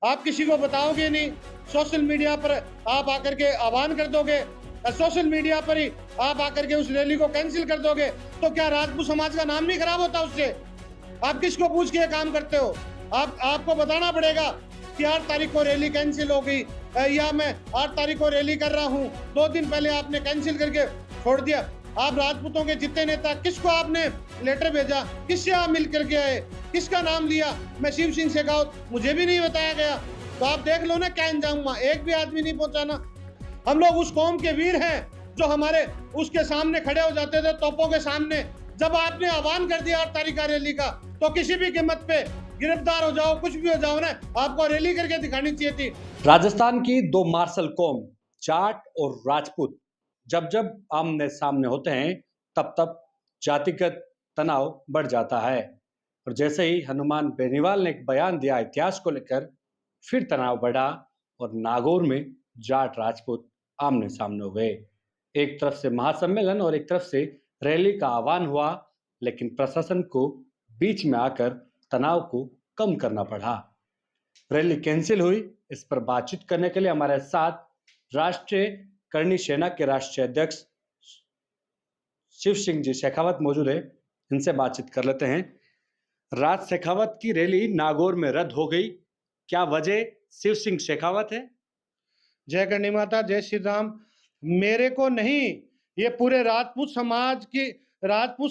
आप किसी को बताओगे नहीं, सोशल मीडिया पर आप आकर के आह्वान कर दोगे, सोशल मीडिया पर ही आप आकर के उस रैली को कैंसिल कर दोगे, तो क्या राजपूत समाज का नाम नहीं खराब होता उससे? आप किसको पूछ के ये काम करते हो? आपको बताना पड़ेगा कि 8 तारीख को रैली कैंसिल हो गई, या मैं 8 तारीख को रैली कर रहा हूं, 2 दिन पहले आपने कैंसिल करके छोड़ दिया। आप राजपूतों के जितने नेता, किसको आपने लेटर भेजा, किससे आप मिल करके आए, किसका नाम लिया? मैं शिव सिंह शेखावत, मुझे भी नहीं बताया गया। तो आप देख लो ना क्या अंजाम हुआ, एक भी आदमी नहीं पहुंचाना। हम लोग उस कौम के वीर हैं जो हमारे उसके सामने खड़े हो जाते थे, तोपों के सामने। जब आपने आह्वान कर दिया 8 तारीख का रैली का, तो किसी भी कीमत पे गिरफ्तार हो जाओ, कुछ भी हो जाओ ना, आपको रैली करके दिखानी चाहिए थी। राजस्थान की दो मार्शल कौम जाट और राजपूत जब जब आमने सामने होते हैं तब तब जातिगत तनाव बढ़ जाता है। और जैसे ही हनुमान बेनीवाल ने एक बयान दिया इतिहास को लेकर, फिर तनाव बढ़ा और नागौर में जाट राजपूत आमने सामने हो गए। एक तरफ से महासम्मेलन और एक तरफ से रैली का आह्वान हुआ, लेकिन प्रशासन को बीच में आकर तनाव को कम करना पड़ा। रैली कैंसिल हुई। इस पर बातचीत करने के लिए हमारे साथ राष्ट्रीय करणी सेना के राष्ट्रीय अध्यक्ष शिव सिंह जी शेखावत मौजूद है। इनसे बातचीत कर लेते हैं। राज शेखावत की रैली नागौर में रद्द हो गई, क्या वजह शिव सिंह शेखावत है? जय करणी माता, जय श्री राम। मेरे को नहीं, ये पूरे राजपूत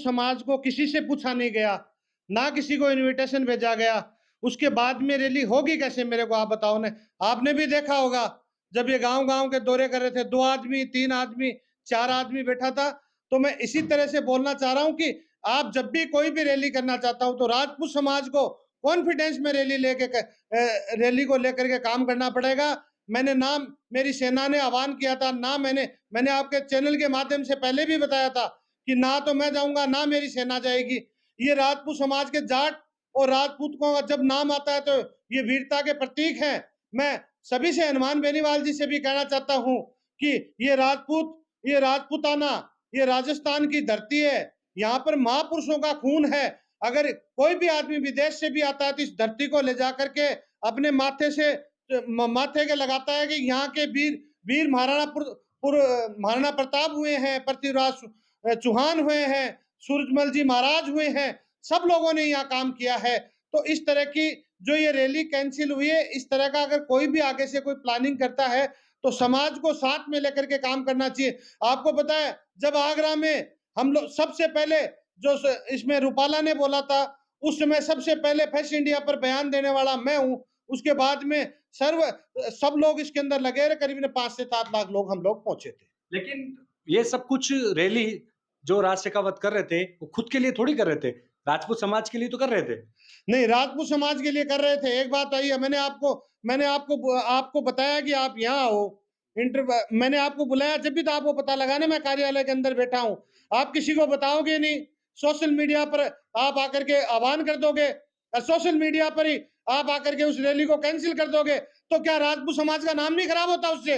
समाज को किसी से पूछा नहीं गया, ना किसी को इनविटेशन भेजा गया। उसके बाद में रैली होगी कैसे, मेरे को आप बताओ ने। आपने भी देखा होगा जब ये गांव-गांव के दौरे कर रहे थे, 2 आदमी, 3 आदमी, 4 आदमी बैठा था। तो मैं इसी तरह से बोलना चाह रहा हूं कि आप जब भी कोई भी रैली करना चाहता हूं, तो राजपूत समाज को कॉन्फिडेंस में रैली को लेकर के काम करना पड़ेगा। मैंने नाम, मेरी सेना ने आह्वान किया था ना, मैंने आपके चैनल के माध्यम से पहले भी बताया था कि ना तो मैं जाऊंगा, ना मेरी सेना जाएगी। ये राजपूत समाज के जाट और राजपूतों का जब नाम आता है तो ये वीरता के प्रतीक हैं। मैं सभी से, हनुमान बेनीवाल जी से भी कहना चाहता हूं कि ये राजपूताना, ये राजस्थान की धरती है, यहाँ पर महापुरुषों का खून है। अगर कोई भी आदमी विदेश से भी आता है तो इस धरती को ले जाकर के अपने माथे के लगाता है कि यहाँ के वीर महाराणा प्रताप हुए हैं, पृथ्वीराज चौहान हुए हैं, सूरजमल जी महाराज हुए हैं, सब लोगों ने यहाँ काम किया है। तो इस तरह की जो ये रैली कैंसिल हुई है, इस तरह का अगर कोई भी आगे से कोई प्लानिंग करता है तो समाज को साथ में लेकर के काम करना चाहिए। आपको पता है जब आगरा में हम लोग सबसे पहले जो इसमें रूपाला ने बोला था, उस समय सबसे पहले फेस्ट इंडिया पर बयान देने वाला मैं हूं। उसके बाद में सब लोग इसके अंदर लगे रहे, करीब 5 से 7 लाख लोग हम लोग पहुंचे थे। लेकिन ये सब कुछ रैली जो राज शेखावत कर रहे थे वो खुद के लिए थोड़ी कर रहे थे, राजपूत समाज के लिए तो कर रहे थे। नहीं, राजपूत समाज के लिए कर रहे थे। एक बात आई है, मैंने आपको बताया कि आप यहाँ आओ, मैंने आपको बुलाया जब भी, तो आपको पता लगा ना मैं कार्यालय के अंदर बैठा हूँ। आप किसी को बताओगे नहीं, सोशल मीडिया पर आप आकर के आह्वान कर दोगे, सोशल मीडिया पर ही आप आकर के उस रैली को कैंसिल कर दोगे, तो क्या राजपूत समाज का नाम नहीं खराब होता उससे?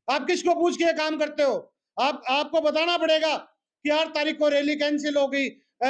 आप किसको पूछ के ये काम करते हो? आपको बताना पड़ेगा कि 8 तारीख को रैली कैंसिल हो गई,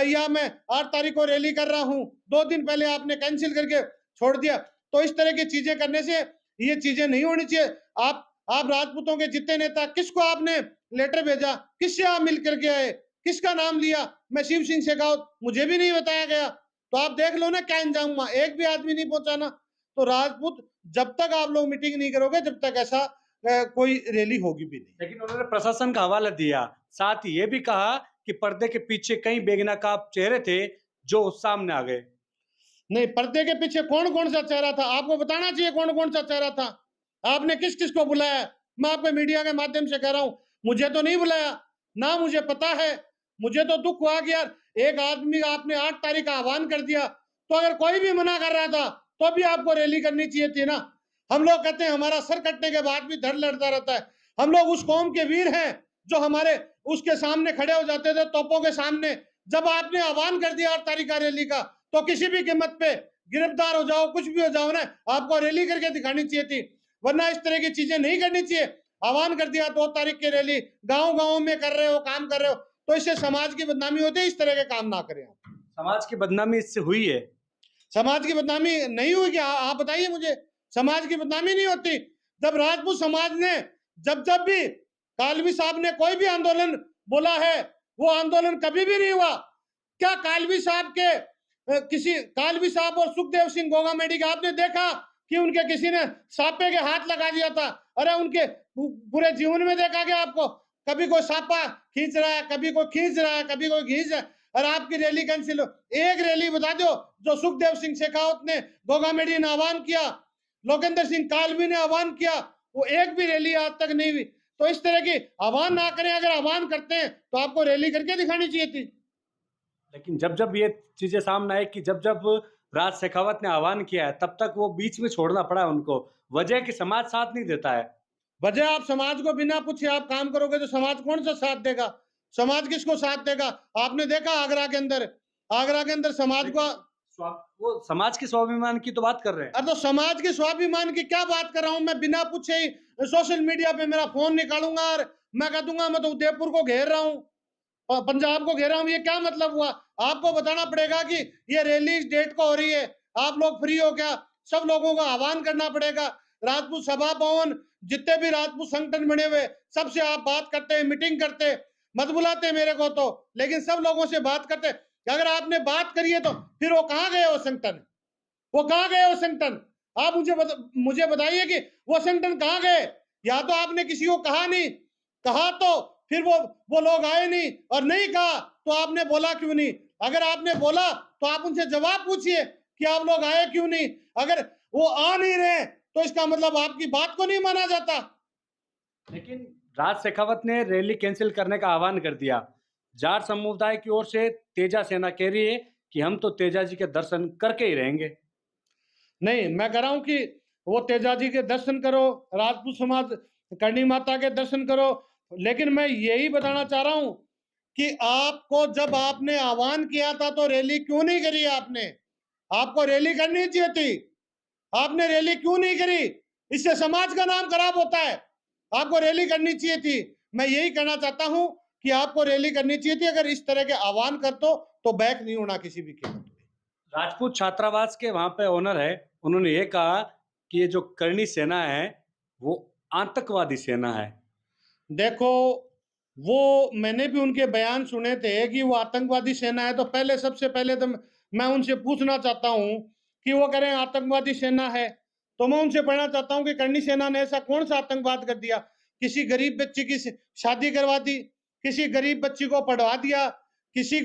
या मैं 8 तारीख को रैली कर रहा हूं, 2 दिन पहले आपने कैंसिल करके छोड़ दिया। तो इस तरह की चीजें करने से ये चीजें नहीं होनी चाहिए। आप राजपूतों के जितने नेता, किसको आपने लेटर भेजा, किससे आप मिल करके आए, किसका नाम लिया? मैं शिव सिंह शेखावत, मुझे भी नहीं बताया गया। तो आप देख लो ना क्या अंजाम हुआ, एक भी आदमी नहीं पहुंचाना। तो राजपूत, जब तक आप लोग मीटिंग नहीं करोगे, जब तक ऐसा कोई रैली होगी भी नहीं। लेकिन उन्होंने प्रशासन का हवाला दिया, साथ ही ये भी कहा कि पर्दे के पीछे कई बेगनाकाब चेहरे थे जो सामने आ गए। नहीं, पर्दे के पीछे कौन कौन सा चेहरा था आपको बताना चाहिए, कौन कौन सा चेहरा था। आपने किस किस को बुलाया? मैं आपको मीडिया के माध्यम से कह रहा हूं, मुझे तो नहीं बुलाया, ना मुझे पता है। मुझे तो दुख हुआ कि यार एक आदमी, आपने 8 तारीख का आह्वान कर दिया, तो अगर कोई भी मना कर रहा था तो भी आपको रैली करनी चाहिए थी ना। हम लोग कहते हैं हमारा सर कटने के बाद भी धड़ लड़ता रहता है। हम लोग उस कौम के वीर हैं जो हमारे उसके सामने खड़े हो जाते थे, तोपों के सामने। जब आपने आह्वान कर दिया 8 तारीख का रैली का, तो किसी भी कीमत पे गिरफ्तार हो जाओ, कुछ भी हो जाओ ना, आपको रैली करके दिखानी चाहिए थी, वरना इस तरह की चीजें नहीं करनी चाहिए। आह्वान कर दिया 2 तारीख की रैली, गांव-गांव में कर रहे हो, काम कर रहे हो, तो इससे समाज की बदनामी होती है। इस तरह के काम ना करें आप। समाज की बदनामी इससे हुई है? समाज की बदनामी नहीं हुई क्या? आप बताइए मुझे। समाज की बदनामी नहीं होती। जब राजपूत समाज ने जब जब भी कालवी साहब ने कोई भी आंदोलन बोला है, वो आंदोलन कभी भी नहीं हुआ। क्या कालवी साहब के किसी कालवी साहब और सुखदेव सिंह गोगामेडी का आपने देखा कि उनके किसी ने सापे के हाथ लगा दिया था? अरे उनके पूरे जीवन में देखा गया आपको? कभी कोई सापा खींच रहा है, कभी कोई खींच रहा है, कभी कोई खींच रहा है। और आपकी रैली कैंसिल हो। एक रैली बता दो जो सुखदेव सिंह शेखावत ने, गोगामेडी ने आह्वान किया, लोकेंद्र सिंह कालवी ने आह्वान किया, वो एक भी रैली आज तक नहीं हुई। तो इस तरह की आह्वान ना करें। अगर आह्वान करते हैं तो आपको रैली करके दिखानी चाहिए थी। लेकिन जब जब ये चीजें सामने आई कि जब जब राज शेखावत ने आह्वान किया है, तब तक वो बीच में छोड़ना पड़ा उनको, वजह कि समाज साथ नहीं देता है। वजह आप समाज को बिना पूछे आप काम करोगे तो समाज कौन सा साथ देगा? समाज किसको साथ देगा? आपने देखा आगरा के अंदर समाज को, वो समाज के स्वाभिमान की तो बात कर रहे हैं। अरे तो समाज के स्वाभिमान की क्या बात कर रहा हूं मैं? बिना पूछे ही सोशल मीडिया पे मेरा फोन निकालूंगा और मैं कह दूंगा मैं तो उदयपुर को घेर रहा हूं और पंजाब को घेरा हूं। ये क्या मतलब हुआ? आपको बताना पड़ेगा कि ये रैली इस डेट को हो रही है, आप लोग फ्री हो क्या? सब लोगों को आह्वान करना पड़ेगा। राजपूत सभा भवन, जितने भी राजपूत संगठन बने हुए, सबसे आप बात करते हैं, मीटिंग करते, मत बुलाते मेरे को तो, लेकिन सब लोगों से बात करते। अगर आपने बात करी है तो फिर वो कहाँ गए? वो संगठन, वो कहाँ गए? वो संगठन आप मुझे बताइए कि वो संगठन कहाँ गए? या तो आपने किसी को कहा नहीं, कहा तो फिर वो लोग आए नहीं, और नहीं कहा तो आपने बोला क्यों नहीं? अगर आपने बोला तो आप उनसे जवाब पूछिए कि आप लोग आए क्यों नहीं। अगर वो आ नहीं रहे तो इसका मतलब आपकी बात को नहीं माना जाता। लेकिन राज शेखावत ने रैली कैंसिल करने का आह्वान कर दिया। जाट समुदाय की ओर से तेजा सेना कह रही है कि हम तो तेजा जी के दर्शन करके ही रहेंगे। नहीं, मैं कह रहा हूं कि वो तेजा जी के दर्शन करो, राजपूत समाज करणी माता के दर्शन करो, लेकिन मैं यही बताना चाह रहा हूं कि आपको जब आपने आह्वान किया था तो रैली क्यों नहीं करी? आपको रैली करनी चाहिए थी। आपने रैली क्यों नहीं करी? इससे समाज का नाम खराब होता है। आपको रैली करनी चाहिए थी। मैं यही कहना चाहता हूं कि आपको रैली करनी चाहिए थी। अगर इस तरह के आह्वान कर तो बैक नहीं होना किसी भी कीमत पे। राजपूत छात्रावास के वहां पे ओनर है, उन्होंने ये कहा कि ये जो करणी सेना है वो आतंकवादी सेना है। देखो, वो मैंने भी उनके बयान सुने थे कि वो आतंकवादी सेना है। तो पहले सबसे पहले तो मैं उनसे पूछना चाहता हूं कि वो कह रहे हैं आतंकवादी सेना है, तो मैं उनसे पूछना चाहता हूं कि करणी सेना ने ऐसा कौन सा आतंकवाद कर दिया? किसी गरीब बच्ची की शादी करवा दी, किसी गरीब बच्ची को पढ़वा दिया, किसी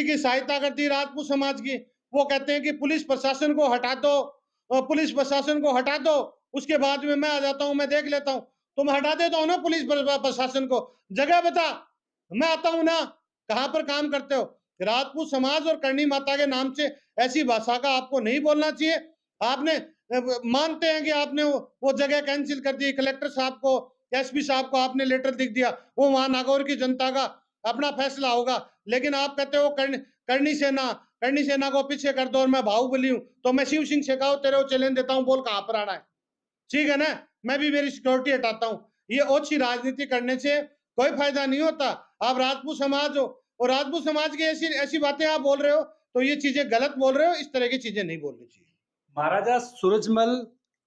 की सहायता कर दी राजपूत समाज की। वो कहते हैं कि पुलिस प्रशासन को हटा दो, और पुलिस प्रशासन को हटा दो, उसके बाद में मैं आ जाता हूं, मैं देख लेता हूं। तुम हटा देता हो ना पुलिस प्रशासन को, जगह बता, मैं आता हूं ना। कहां पर काम करते हो? राजपूत समाज और करणी माता के नाम से ऐसी भाषा का आपको नहीं बोलना चाहिए। आपने मानते हैं कि आपने वो जगह कैंसिल कर दी, कलेक्टर साहब को, एसपी साहब को आपने लेटर लिख दिया, वो वहां नागौर की जनता का अपना फैसला होगा। लेकिन आप कहते हो करणी सेना को पीछे कर दो और मैं बाहुबली हूं, तो मैं शिव सिंह शेखावत तेरे को चैलेंज देता हूं, बोल कहां पर आना है? ठीक है ना? मैं भी मेरी सिक्योरिटी हटाता हूं। ये ओछी राजनीति करने से कोई फायदा नहीं होता। आप राजपूत समाज हो और राजपूत समाज की ऐसी ऐसी बातें आप बोल रहे हो, तो ये चीजें गलत बोल रहे हो। इस तरह की चीजें नहीं बोलनी चाहिए। महाराजा सूरजमल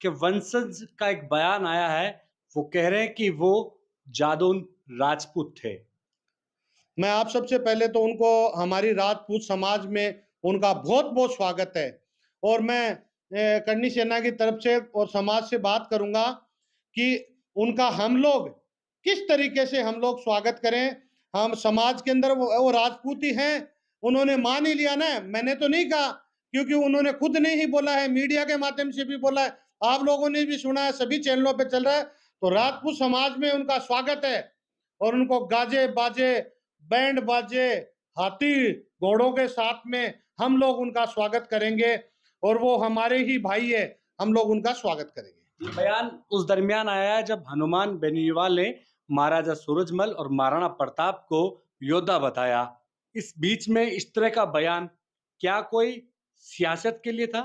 के वंशज का एक बयान आया है, वो कह रहे हैं कि वो जादून राजपूत थे। मैं आप सबसे पहले तो उनको हमारी राजपूत समाज में उनका बहुत बहुत स्वागत है। और मैं करणी सेना की तरफ से और समाज से बात करूंगा कि उनका हम लोग किस तरीके से हम लोग स्वागत करें। हम समाज के अंदर वो राजपूत ही हैं, उन्होंने मान ही लिया ना। मैंने तो नहीं कहा, क्योंकि उन्होंने खुद ने ही बोला है, मीडिया के माध्यम से भी बोला है, आप लोगों ने भी सुना है, सभी चैनलों पे चल रहा है। तो राजपूत समाज में उनका स्वागत है और उनको गाजे बाजे, बैंड बाजे, हाथी घोड़ों के साथ में हम लोग उनका स्वागत करेंगे और वो हमारे ही भाई है, हम लोग उनका स्वागत करेंगे। ये बयान उस दरमियान आया है जब हनुमान बेनीवाल ने महाराजा सूरजमल और महाराणा प्रताप को योद्धा बताया। इस बीच में इस तरह का बयान क्या कोई सियासत के लिए था?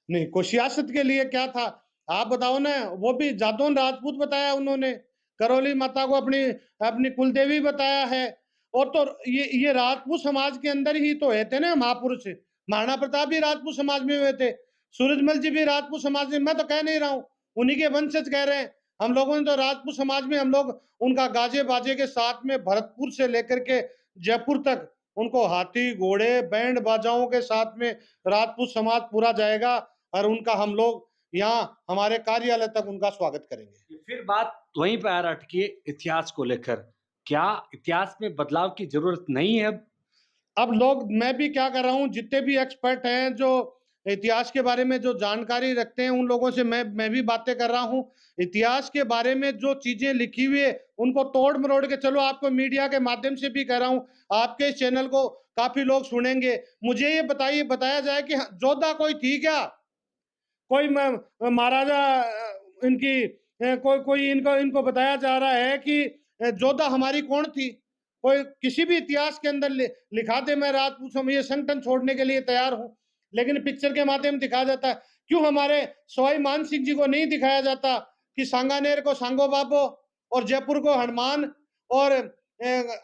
नहीं, कोई सियासत के लिए क्या था? आप बताओ ना। वो भी जादौन राजपूत बताया उन्होंने, करौली माता को अपनी अपनी कुलदेवी बताया है। और तो ये राजपूत समाज के अंदर ही तो है थे ना महापुरुष। महाराणा प्रताप भी राजपूत समाज में हुए थे। सूरजमल जी भी राजपूत समाज में, मैं तो कह नहीं रहा हूँ, उन्हीं के वंशज कह रहे हैं। हम लोगों ने तो राजपूत समाज में हम लोग उनका गाजे बाजे के साथ में भरतपुर से लेकर के जयपुर तक उनको हाथी घोड़े बैंड बाजाओं के साथ में राजपूत समाज पूरा जाएगा और उनका हम लोग यहाँ हमारे कार्यालय तक उनका स्वागत करेंगे। फिर बात वहीं पे आ अटकी है इतिहास को लेकर। क्या इतिहास में बदलाव की जरूरत नहीं है अब लोग, मैं भी क्या कर रहा हूँ, जितने भी एक्सपर्ट हैं जो इतिहास के बारे में जो जानकारी रखते हैं उन लोगों से मैं भी बातें कर रहा हूँ। इतिहास के बारे में जो चीजें लिखी हुई है उनको तोड़ मरोड़ के, चलो आपको मीडिया के माध्यम से भी कह रहा हूँ, आपके इस चैनल को काफी लोग सुनेंगे, मुझे ये बताइए, बताया जाए कि जोधा कोई थी क्या? कोई महाराजा इनकी कोई कोई इनको इनको बताया जा रहा है कि जोधा हमारी कौन थी? कोई किसी भी इतिहास के अंदर लिखा दे, मैं राजपूत समाज ये संगठन छोड़ने के लिए तैयार हूं, लेकिन पिक्चर के माध्यम दिखाया जाता है। क्यों हमारे सवाई मान सिंह जी को नहीं दिखाया जाता कि सांगानेर को सांगो बाबो और जयपुर को हनुमान और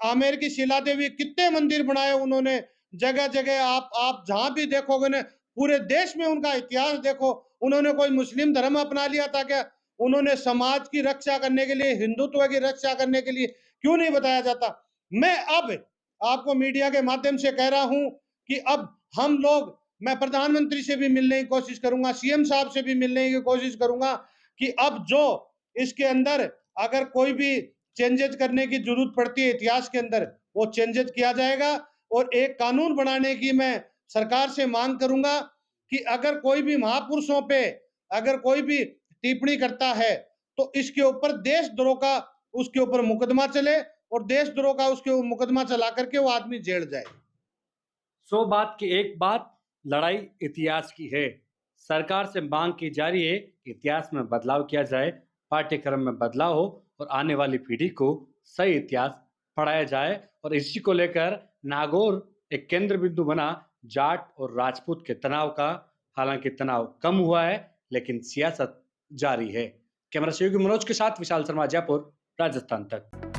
आमेर की शिला देवी, कितने मंदिर बनाए उन्होंने जगह जगह। आप जहां भी देखोगे ना, पूरे देश में उनका इतिहास देखो। उन्होंने कोई मुस्लिम धर्म अपना लिया था क्या? उन्होंने समाज की रक्षा करने के लिए, हिंदुत्व की रक्षा करने के लिए क्यों नहीं बताया जाता? मैं अब आपको मीडिया के माध्यम से कह रहा हूं कि अब हम लोग, मैं प्रधानमंत्री से भी मिलने की कोशिश करूंगा, सीएम साहब से भी मिलने की कोशिश करूंगा कि अब जो इसके अंदर अगर कोई भी चेंजेस करने की जरूरत पड़ती है इतिहास के अंदर, वो चेंजेस किया जाएगा। और एक कानून बनाने की मैं सरकार से मांग करूंगा कि अगर कोई भी महापुरुषों पे अगर कोई भी टिप्पणी करता है तो इसके ऊपर देशद्रोह का उसके ऊपर मुकदमा चले और देशद्रोह का उसके ऊपर मुकदमा चला करके वो आदमी जेल जाए। 100 बात की एक बात, लड़ाई इतिहास की है। सरकार से मांग की जा रही है कि इतिहास में बदलाव किया जाए, पाठ्यक्रम में बदलाव हो और आने वाली पीढ़ी को सही इतिहास पढ़ाया जाए। और इसी को लेकर नागौर एक केंद्र बिंदु बना जाट और राजपूत के तनाव का। हालांकि तनाव कम हुआ है, लेकिन सियासत जारी है। कैमरा सहयोगी मनोज के साथ विशाल शर्मा, जयपुर, राजस्थान तक।